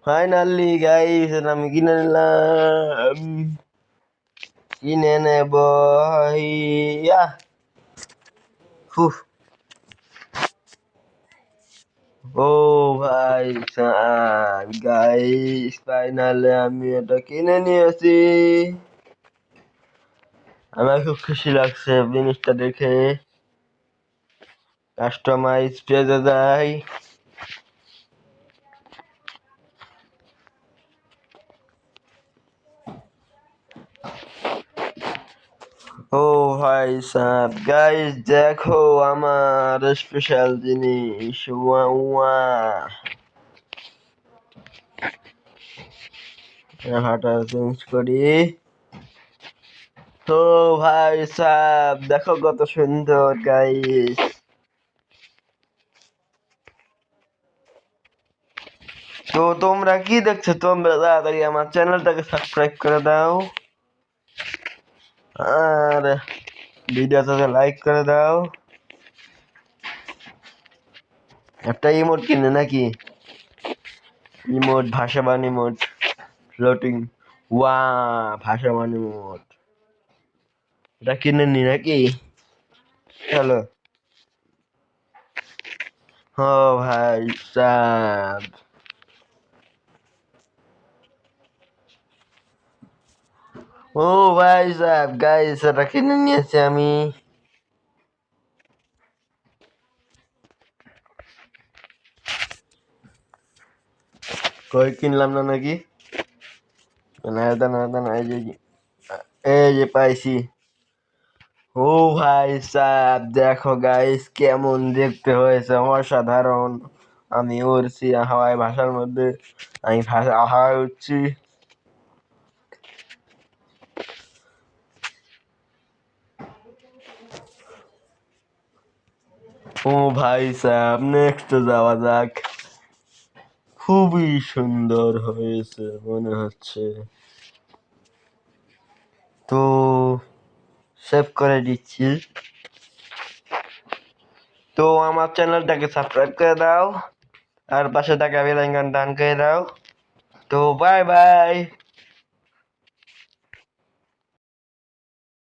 Finally guys আমি কিনে নিলাম, কিনে নেব। ইয়া হুফ। ও ভাই সাব গাইস, ফাইনালি আমি এটা কিনে নিয়েছি। আমার খুব খুশি লাগছে জিনিসটা দেখে। কাস্টমাইজ পেজে যাই। ও ভাই সাব গাইস, দেখো আমার স্পেশাল জিনিস। ওয়া ওয়া হাটা চেঞ্জ করি। তো ভাই সাব দেখো কত সুন্দর গাইস। তো তোমরা কি দেখছো? তোমরা তাড়াতাড়ি আমার চ্যানেলটাকে সাবস্ক্রাইব করে দাও আর ভিডিওটাকে লাইক করে দাও। একটা ইমোট কিনে নাকি? ইমোট, ভাষাবান ইমোট, ফ্লোটিং। ওয়া ভাষাবান ইমোট এটা কিনে নি নাকি? চলো। ও ভাই সাব, ও ভাই সাব গাইস এটা কিনে নিয়েছি আমি। কই কিনলাম না নাকি? না না না না, এই যে পাইছি। ও ভাই সাব দেখো গাইস কেমন দেখতে হয়েছে, অসাধারণ। আমি উড়ছি হাওয়ায়, ভাষার মধ্যে আমি হাওয়ায় উঠছি। ও ভাই সাব নেক্সট যাওয়া যাক। খুবই সুন্দর হয়েছে মনে হচ্ছে। তো সেভ করে দিচ্ছি। তো আমার চ্যানেলটাকে সাবস্ক্রাইব করে দাও আর পাশে থাকা বেল আইকন ডান করে দাও। তো বাই বাই।